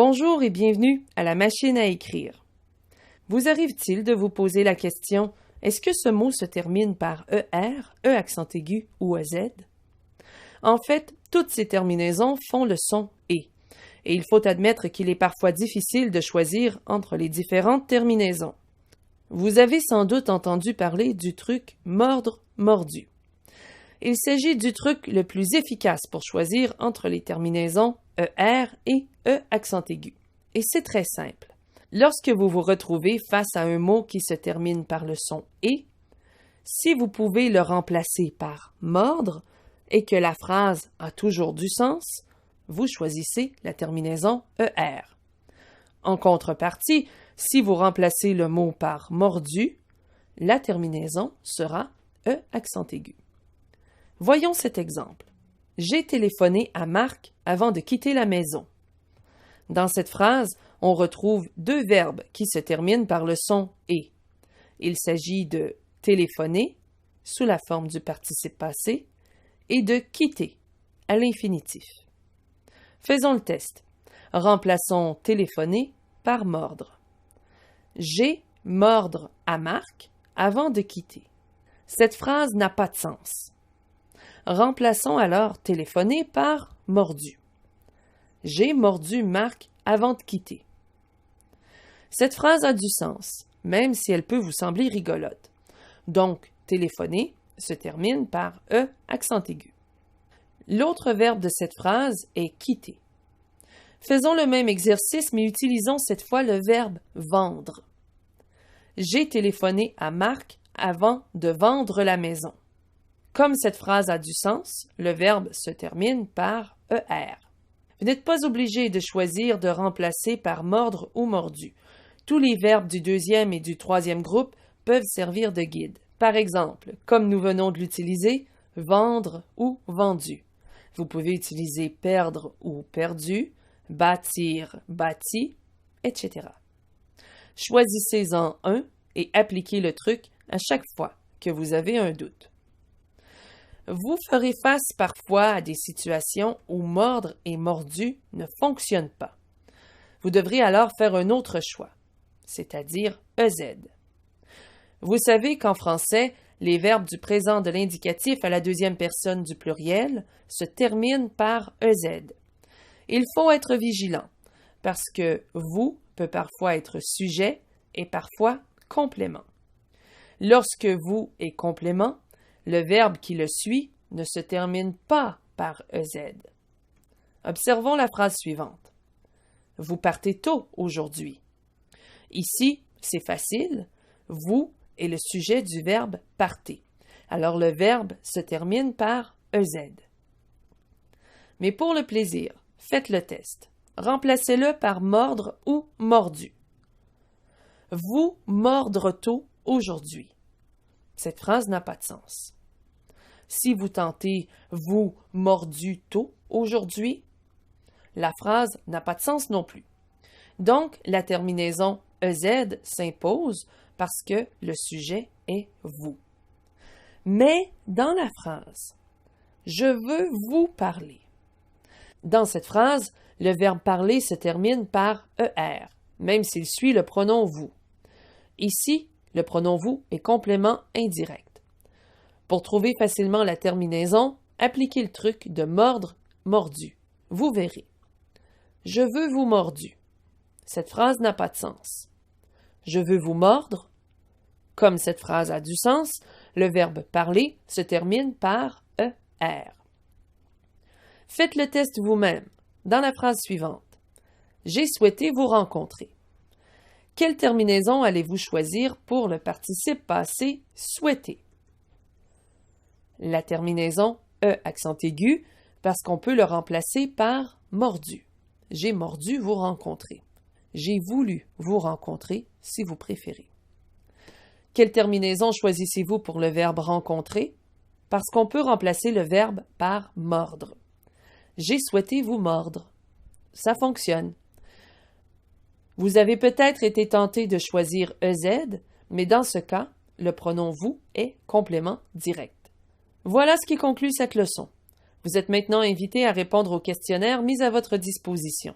Bonjour et bienvenue à la machine à écrire. Vous arrive-t-il de vous poser la question, est-ce que ce mot se termine par ER, E accent aigu ou EZ? En fait, toutes ces terminaisons font le son et il faut admettre qu'il est parfois difficile de choisir entre les différentes terminaisons. Vous avez sans doute entendu parler du truc mordre, mordu. Il s'agit du truc le plus efficace pour choisir entre les terminaisons ER et E accent aigu. Et c'est très simple. Lorsque vous vous retrouvez face à un mot qui se termine par le son et, si vous pouvez le remplacer par mordre et que la phrase a toujours du sens, vous choisissez la terminaison ER. En contrepartie, si vous remplacez le mot par mordu, la terminaison sera E accent aigu. Voyons cet exemple. J'ai téléphoné à Marc avant de quitter la maison. Dans cette phrase, on retrouve deux verbes qui se terminent par le son et. Il s'agit de téléphoner, sous la forme du participe passé, et de quitter, à l'infinitif. Faisons le test. Remplaçons téléphoner par mordre. J'ai mordre à Marc avant de quitter. Cette phrase n'a pas de sens. Remplaçons alors téléphoner par mordu. J'ai mordu Marc avant de quitter. Cette phrase a du sens, même si elle peut vous sembler rigolote. Donc, téléphoner se termine par E accent aigu. L'autre verbe de cette phrase est quitter. Faisons le même exercice, mais utilisons cette fois le verbe vendre. J'ai téléphoné à Marc avant de vendre la maison. Comme cette phrase a du sens, le verbe se termine par ER. Vous n'êtes pas obligé de choisir de remplacer par mordre ou mordu. Tous les verbes du deuxième et du troisième groupe peuvent servir de guide. Par exemple, comme nous venons de l'utiliser, vendre ou vendu. Vous pouvez utiliser perdre ou perdu, bâtir, bâti, etc. Choisissez-en un et appliquez le truc à chaque fois que vous avez un doute. Vous ferez face parfois à des situations où mordre et mordu ne fonctionnent pas. Vous devrez alors faire un autre choix, c'est-à-dire EZ. Vous savez qu'en français, les verbes du présent de l'indicatif à la deuxième personne du pluriel se terminent par EZ. Il faut être vigilant, parce que vous peut parfois être sujet et parfois complément. Lorsque vous est complément, le verbe qui le suit ne se termine pas par EZ. Observons la phrase suivante. Vous partez tôt aujourd'hui. Ici, c'est facile. Vous est le sujet du verbe partez. Alors le verbe se termine par EZ. Mais pour le plaisir, faites le test. Remplacez-le par mordre ou mordu. Vous mordre tôt aujourd'hui. Cette phrase n'a pas de sens. Si vous tentez « vous mordu tôt aujourd'hui », la phrase n'a pas de sens non plus. Donc, la terminaison EZ s'impose parce que le sujet est « vous ». Mais dans la phrase « je veux vous parler », dans cette phrase, le verbe parler se termine par ER, même s'il suit le pronom « vous ». Ici, le pronom « vous » est complément indirect. Pour trouver facilement la terminaison, appliquez le truc de mordre, mordu. Vous verrez. Je veux vous mordu. Cette phrase n'a pas de sens. Je veux vous mordre. Comme cette phrase a du sens, le verbe parler se termine par ER. Faites le test vous-même, dans la phrase suivante. J'ai souhaité vous rencontrer. Quelle terminaison allez-vous choisir pour le participe passé souhaiter? La terminaison E accent aigu, parce qu'on peut le remplacer par mordu. J'ai mordu vous rencontrer. J'ai voulu vous rencontrer, si vous préférez. Quelle terminaison choisissez-vous pour le verbe rencontrer? Parce qu'on peut remplacer le verbe par mordre. J'ai souhaité vous mordre. Ça fonctionne. Vous avez peut-être été tenté de choisir EZ, mais dans ce cas, le pronom vous est complément direct. Voilà ce qui conclut cette leçon. Vous êtes maintenant invité à répondre aux questionnaires mis à votre disposition.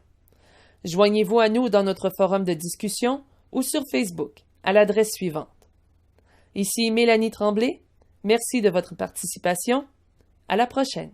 Joignez-vous à nous dans notre forum de discussion ou sur Facebook à l'adresse suivante. Ici Mélanie Tremblay. Merci de votre participation. À la prochaine.